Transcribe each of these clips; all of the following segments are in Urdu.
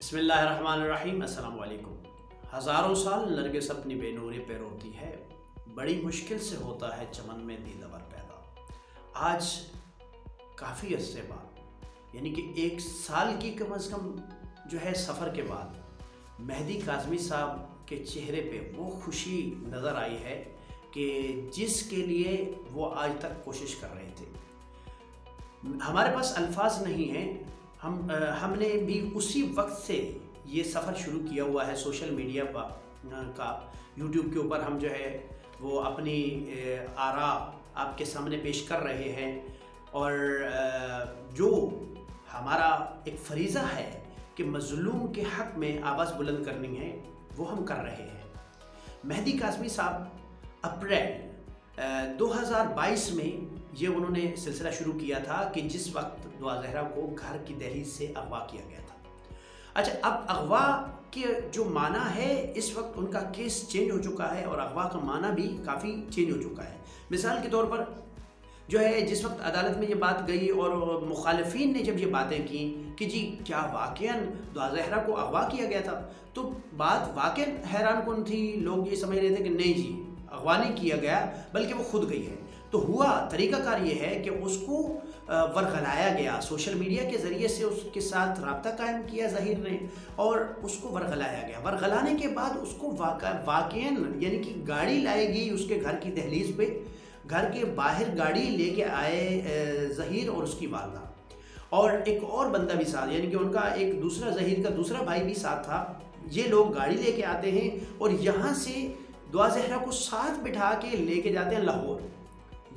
بسم اللہ الرحمن الرحیم۔ السلام علیکم۔ ہزاروں سال نرگس اپنی بے نوری پہ روتی ہے، بڑی مشکل سے ہوتا ہے چمن میں دیدور پیدا۔ آج کافی عرصے بعد، یعنی کہ 1 سال کی کم از کم جو ہے سفر کے بعد، مہدی کاظمی صاحب کے چہرے پہ وہ خوشی نظر آئی ہے کہ جس کے لیے وہ آج تک کوشش کر رہے تھے۔ ہمارے پاس الفاظ نہیں ہیں۔ ہم نے بھی اسی وقت سے یہ سفر شروع کیا ہوا ہے سوشل میڈیا کا، یوٹیوب کے اوپر ہم جو ہے وہ اپنی آراء آپ کے سامنے پیش کر رہے ہیں، اور جو ہمارا ایک فریضہ ہے کہ مظلوم کے حق میں آواز بلند کرنی ہے وہ ہم کر رہے ہیں۔ مہدی کاظمی صاحب اپریل 2022 میں یہ انہوں نے سلسلہ شروع کیا تھا کہ جس وقت دعا زہرا کو گھر کی دہلیز سے اغوا کیا گیا تھا۔ اچھا، اب اغوا کے جو معنی ہے، اس وقت ان کا کیس چینج ہو چکا ہے اور اغوا کا معنی بھی کافی چینج ہو چکا ہے۔ مثال کے طور پر جو ہے جس وقت عدالت میں یہ بات گئی اور مخالفین نے جب یہ باتیں کی کہ جی کیا واقعاً دعا زہرا کو اغوا کیا گیا تھا، تو بات واقعاً حیران کن تھی۔ لوگ یہ سمجھ رہے تھے کہ نہیں جی، اغوا نہیں کیا گیا بلکہ وہ خود گئی ہے۔ تو ہوا طریقہ کار یہ ہے کہ اس کو ورغلایا گیا، سوشل میڈیا کے ذریعے سے اس کے ساتھ رابطہ قائم کیا ظہیر نے اور اس کو ورغلایا گیا۔ ورغلانے کے بعد اس کو واقعاً یعنی کہ گاڑی لائے گی اس کے گھر کی دہلیز پہ، گھر کے باہر گاڑی لے کے آئے ظہیر اور اس کی والدہ، اور ایک اور بندہ بھی ساتھ، یعنی کہ ان کا ایک دوسرا ظہیر کا دوسرا بھائی بھی ساتھ تھا۔ یہ لوگ گاڑی لے کے آتے ہیں اور یہاں سے دعا زہرا کو ساتھ بٹھا کے لے کے جاتے ہیں لاہور۔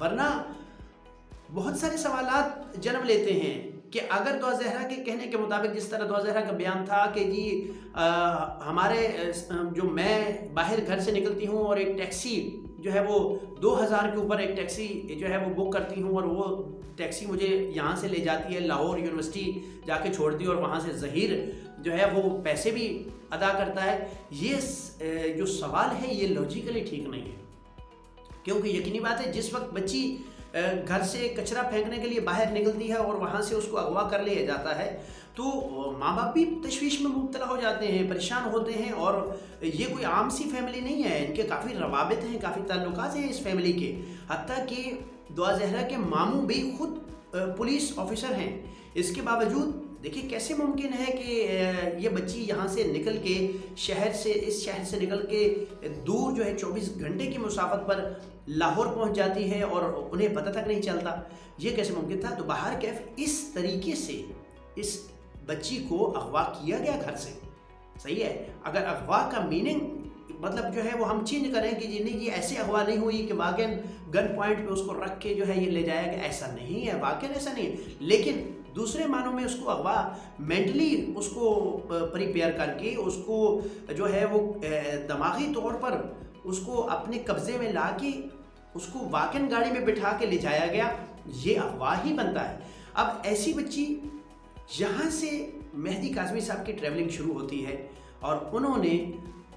ورنہ بہت سارے سوالات جنم لیتے ہیں کہ اگر دعا زہرا کے کہنے کے مطابق، جس طرح دعا زہرا کا بیان تھا کہ جی ہمارے جو میں باہر گھر سے نکلتی ہوں اور ایک ٹیکسی جو ہے وہ 2000 کے اوپر ایک ٹیکسی جو ہے وہ بک کرتی ہوں اور وہ ٹیکسی مجھے یہاں سے لے جاتی ہے لاہور یونیورسٹی جا کے چھوڑتی ہے اور وہاں سے ظہیر جو ہے وہ پیسے بھی ادا کرتا ہے، یہ جو سوال ہے یہ لاجیکلی ٹھیک نہیں ہے۔ کیونکہ یقینی بات ہے جس وقت بچی گھر سے کچرا پھینکنے کے لیے باہر نکلتی ہے اور وہاں سے اس کو اغوا کر لیا جاتا ہے تو ماں باپ بھی تشویش میں مبتلا ہو جاتے ہیں، پریشان ہوتے ہیں، اور یہ کوئی عام سی فیملی نہیں ہے، ان کے کافی روابط ہیں، کافی تعلقات ہیں اس فیملی کے، حتیٰ کہ دعا زہرا کے ماموں بھی خود پولیس آفیسر ہیں۔ اس کے باوجود دیکھیے کیسے ممکن ہے کہ یہ بچی یہاں سے نکل کے اس شہر سے نکل کے دور جو ہے 24 گھنٹے کی مسافت پر لاہور پہنچ جاتی ہے اور انہیں پتہ تک نہیں چلتا، یہ کیسے ممکن تھا؟ تو بہر کیف اس طریقے سے اس بچی کو اغوا کیا گیا گھر سے، صحیح ہے۔ اگر اغوا کا میننگ مطلب جو ہے وہ ہم چینج کریں کہ جی نہیں یہ ایسے اغوا نہیں ہوئی کہ واقعاً گن پوائنٹ پہ اس کو رکھ کے جو ہے یہ لے جایا گیا، ایسا نہیں ہے، واقعاً ایسا نہیں ہے، لیکن دوسرے معنوں میں اس کو اغوا مینٹلی اس کو پریپیئر کر کے اس کو جو ہے وہ دماغی طور پر اس کو اپنے قبضے میں لا کے اس کو واقعاً گاڑی میں بٹھا کے لے جایا گیا، یہ اغوا ہی بنتا ہے۔ اب ایسی بچی یہاں سے مہدی کاظمی صاحب کی ٹریولنگ شروع ہوتی ہے اور انہوں نے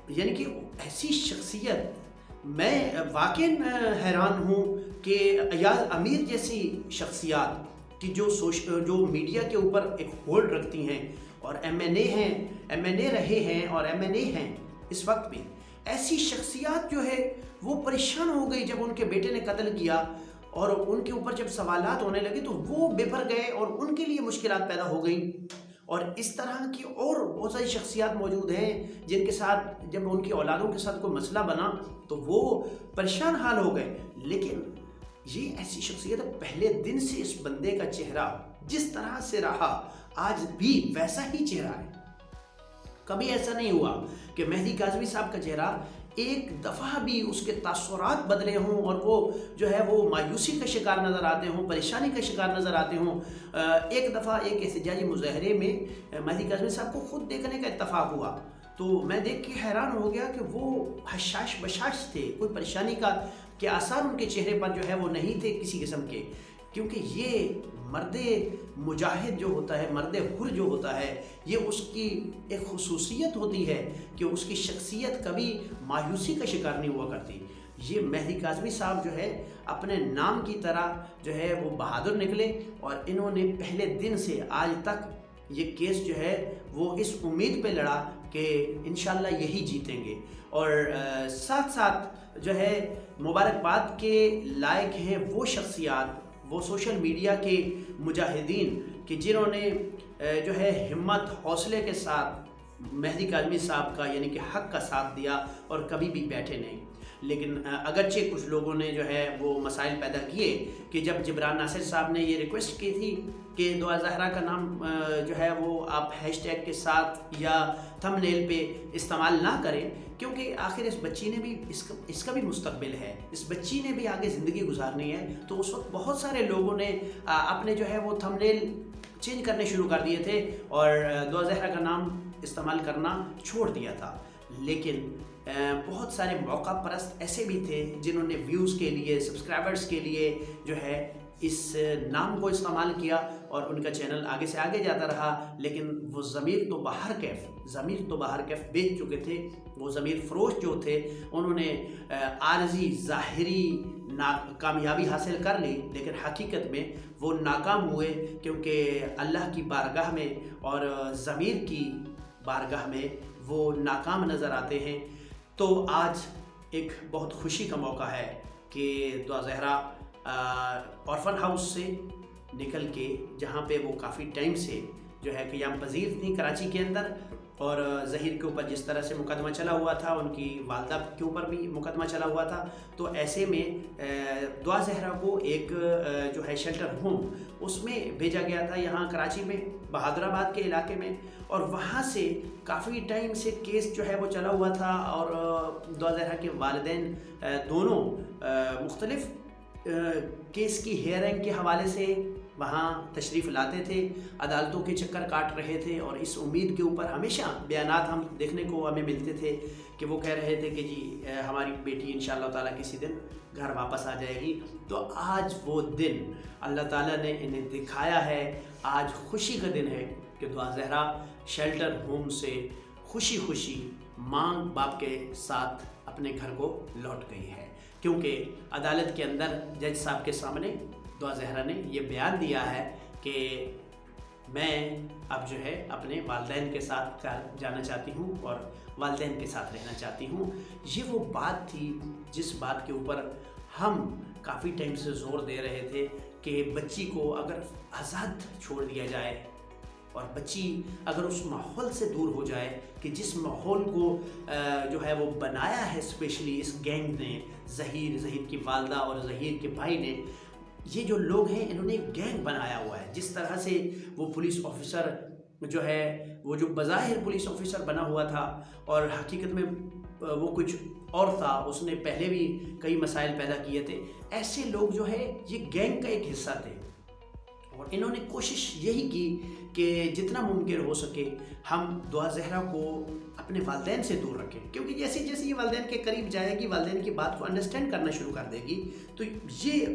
یعنی کہ ایسی شخصیت، میں واقعاً حیران ہوں کہ ایاز امیر جیسی شخصیات کہ جو میڈیا کے اوپر ایک ہولڈ رکھتی ہیں اور ایم این اے رہے ہیں اور ایم این اے ہیں اس وقت بھی، ایسی شخصیات جو ہے وہ پریشان ہو گئی جب ان کے بیٹے نے قتل کیا اور ان کے اوپر جب سوالات ہونے لگے تو وہ بفر گئے اور ان کے لیے مشکلات پیدا ہو گئیں۔ اور اس طرح کی اور بہت ساری شخصیات موجود ہیں جن کے ساتھ جب ان کی اولادوں کے ساتھ کوئی مسئلہ بنا تو وہ پریشان حال ہو گئے۔ لیکن یہ ایسی شخصیت پہلے دن سے اس بندے کا چہرہ جس طرح سے رہا آج بھی ویسا ہی چہرہ ہے۔ کبھی ایسا نہیں ہوا کہ مہدی کاظمی صاحب کا چہرہ ایک دفعہ بھی اس کے تاثرات بدلے ہوں اور وہ جو ہے وہ مایوسی کا شکار نظر آتے ہوں، پریشانی کا شکار نظر آتے ہوں۔ ایک دفعہ ایک احتجاجی مظاہرے میں مہدی کاظمی صاحب کو خود دیکھنے کا اتفاق ہوا تو میں دیکھ کے حیران ہو گیا کہ وہ حشاش بشاش تھے، کوئی پریشانی کے آثار ان کے چہرے پر جو ہے وہ نہیں تھے کسی قسم کے، کیونکہ یہ مرد مجاہد جو ہوتا ہے، مرد حر جو ہوتا ہے، یہ اس کی ایک خصوصیت ہوتی ہے کہ اس کی شخصیت کبھی مایوسی کا شکار نہیں ہوا کرتی۔ یہ مہدی کاظمی صاحب جو ہے اپنے نام کی طرح جو ہے وہ بہادر نکلے اور انہوں نے پہلے دن سے آج تک یہ کیس جو ہے وہ اس امید پہ لڑا کہ انشاءاللہ یہی جیتیں گے، اور ساتھ ساتھ جو ہے مبارکباد کے لائق ہیں وہ شخصیات، وہ سوشل میڈیا کے مجاہدین کہ جنہوں نے جو ہے ہمت حوصلے کے ساتھ مہدی کاظمی صاحب کا یعنی کہ حق کا ساتھ دیا اور کبھی بھی بیٹھے نہیں۔ لیکن اگرچہ کچھ لوگوں نے جو ہے وہ مسائل پیدا کیے کہ جب جبران ناصر صاحب نے یہ ریکویسٹ کی تھی کہ دعا زہرا کا نام جو ہے وہ آپ ہیش ٹیگ کے ساتھ یا تھم نیل پہ استعمال نہ کریں، کیونکہ آخر اس بچی نے بھی اس کا بھی مستقبل ہے، اس بچی نے بھی آگے زندگی گزارنی ہے۔ تو اس وقت بہت سارے لوگوں نے اپنے جو ہے وہ تھم نیل چینج کرنے شروع کر دیے تھے اور دعا زہرا کا نام استعمال کرنا چھوڑ دیا تھا۔ لیکن بہت سارے موقع پرست ایسے بھی تھے جنہوں نے ویوز کے لیے، سبسکرائبرز کے لیے جو ہے اس نام کو استعمال کیا اور ان کا چینل آگے سے آگے جاتا رہا، لیکن وہ ضمیر تو باہر کیف بیچ چکے تھے۔ وہ ضمیر فروش جو تھے انہوں نے عارضی ظاہری کامیابی حاصل کر لی، لیکن حقیقت میں وہ ناکام ہوئے، کیونکہ اللہ کی بارگاہ میں اور ضمیر کی بارگاہ میں وہ ناکام نظر آتے ہیں۔ تو آج ایک بہت خوشی کا موقع ہے کہ دعا زہرا آرفن ہاؤس سے نکل کے، جہاں پہ وہ کافی ٹائم سے جو ہے قیام پذیر تھیں کراچی کے اندر، اور ظہیر کے اوپر جس طرح سے مقدمہ چلا ہوا تھا، ان کی والدہ کے اوپر بھی مقدمہ چلا ہوا تھا، تو ایسے میں دعا زہرا کو ایک جو ہے شیلٹر ہوم اس میں بھیجا گیا تھا، یہاں کراچی میں بہادر آباد کے علاقے میں، اور وہاں سے کافی ٹائم سے کیس جو ہے وہ چلا ہوا تھا، اور دعا زہرا کے والدین دونوں مختلف کیس کی ہیئرنگ کے حوالے سے وہاں تشریف لاتے تھے، عدالتوں کے چکر کاٹ رہے تھے، اور اس امید کے اوپر ہمیشہ بیانات ہم دیکھنے کو ہمیں ملتے تھے کہ وہ کہہ رہے تھے کہ جی ہماری بیٹی انشاءاللہ تعالیٰ کسی دن گھر واپس آ جائے گی۔ تو آج وہ دن اللہ تعالیٰ نے انہیں دکھایا ہے، آج خوشی کا دن ہے کہ دعا زہرا شیلٹر ہوم سے خوشی ماں باپ کے ساتھ اپنے گھر کو لوٹ گئی ہے، کیونکہ عدالت کے اندر جج صاحب کے سامنے دعا زہرا نے یہ بیان دیا ہے کہ میں اب جو ہے اپنے والدین کے ساتھ گھر جانا چاہتی ہوں اور والدین کے ساتھ رہنا چاہتی ہوں۔ یہ وہ بات تھی جس بات کے اوپر ہم کافی ٹائم سے زور دے رہے تھے کہ بچی کو اگر آزاد چھوڑ دیا جائے اور بچی اگر اس ماحول سے دور ہو جائے کہ جس ماحول کو جو ہے وہ بنایا ہے اسپیشلی اس گینگ نے، ظہیر کی والدہ اور ظہیر کے بھائی نے، یہ جو لوگ ہیں انہوں نے ایک گینگ بنایا ہوا ہے۔ جس طرح سے وہ پولیس آفیسر جو ہے وہ جو بظاہر پولیس آفیسر بنا ہوا تھا اور حقیقت میں وہ کچھ اور تھا، اس نے پہلے بھی کئی مسائل پیدا کیے تھے، ایسے لوگ جو ہے یہ گینگ کا ایک حصہ تھے، اور انہوں نے کوشش یہی کی کہ جتنا ممکن ہو سکے ہم دعا زہرا کو اپنے والدین سے دور رکھیں، کیونکہ جیسے یہ والدین کے قریب جائے گی، والدین کی بات کو انڈرسٹینڈ کرنا شروع کر دے گی، تو یہ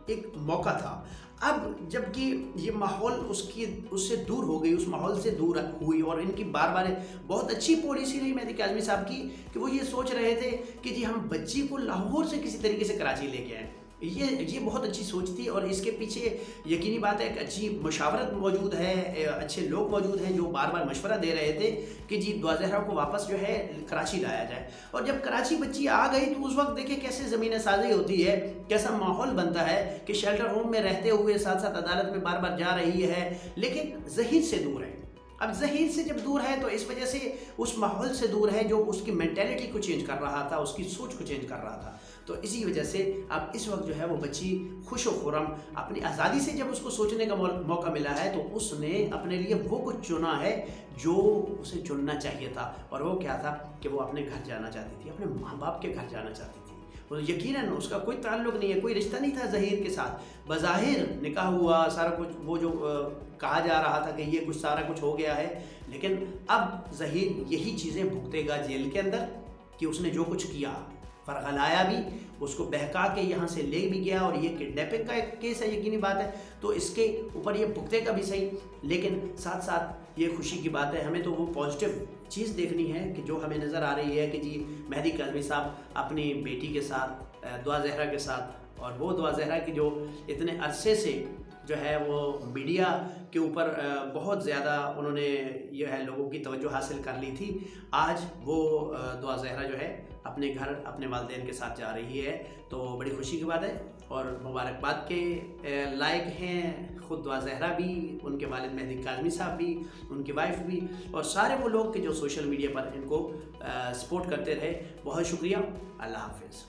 ایک موقع تھا۔ اب جب کہ یہ ماحول اس سے دور ہو گئی، اس ماحول سے دور ہوئی، اور ان کی بار بار بہت اچھی پالیسی رہی مہدی کاظمی صاحب کی کہ وہ یہ سوچ رہے تھے کہ جی ہم بچی کو لاہور سے کسی طریقے سے کراچی لے کے آئیں۔ یہ بہت اچھی سوچ تھی، اور اس کے پیچھے یقینی بات ہے ایک اچھی مشاورت موجود ہے، اچھے لوگ موجود ہیں جو بار بار مشورہ دے رہے تھے کہ جی دعا زہرا کو واپس جو ہے کراچی لایا جائے۔ اور جب کراچی بچی آ گئی تو اس وقت دیکھیں کیسے زمین سازی ہوتی ہے، کیسا ماحول بنتا ہے کہ شیلٹر ہوم میں رہتے ہوئے ساتھ ساتھ عدالت میں بار بار جا رہی ہے، لیکن ظہیر سے دور ہے۔ اب ظہیر سے جب دور ہے تو اس وجہ سے اس ماحول سے دور ہے جو اس کی مینٹیلٹی کو چینج کر رہا تھا، اس کی سوچ کو چینج کر رہا تھا، تو اسی وجہ سے اب اس وقت جو ہے وہ بچی خوش و خرم اپنی آزادی سے جب اس کو سوچنے کا موقع ملا ہے تو اس نے اپنے لیے وہ کچھ چنا ہے جو اسے چننا چاہیے تھا، اور وہ کیا تھا کہ وہ اپنے گھر جانا چاہتی تھی، اپنے ماں باپ کے گھر جانا چاہتی تھی۔ یقیناً اس کا کوئی تعلق نہیں ہے، کوئی رشتہ نہیں تھا ظہیر کے ساتھ، بظاہر نکاح ہوا سارا کچھ، وہ جو کہا جا رہا تھا کہ یہ کچھ سارا کچھ ہو گیا ہے، لیکن اب ظہیر یہی چیزیں بھگتے گا جیل کے اندر کہ اس نے جو کچھ کیا، فرغلایا بھی، اس کو بہکا کے یہاں سے لے بھی گیا، اور یہ کڈنیپنگ کا ایک کیس ہے، یقینی بات ہے، تو اس کے اوپر یہ بھگتے کا بھی صحیح، لیکن ساتھ ساتھ یہ خوشی کی بات ہے، ہمیں تو وہ پازیٹیو چیز دیکھنی ہے کہ جو ہمیں نظر آ رہی ہے کہ جی مہدی کاظمی صاحب اپنی بیٹی کے ساتھ، دعا زہرا کے ساتھ، اور وہ دعا زہرا کی جو اتنے عرصے سے جو ہے وہ میڈیا کے اوپر بہت زیادہ انہوں نے یہ ہے لوگوں کی توجہ حاصل کر لی تھی، آج وہ دعا زہرا جو ہے اپنے گھر اپنے والدین کے ساتھ جا رہی ہے، تو بڑی خوشی کی بات ہے اور مبارکباد کے لائق ہیں خود دعا زہرا بھی، ان کے والد مہدی کاظمی صاحب بھی، ان کی وائف بھی، اور سارے وہ لوگ کہ جو سوشل میڈیا پر ان کو سپورٹ کرتے رہے. بہت شکریہ. اللہ حافظ.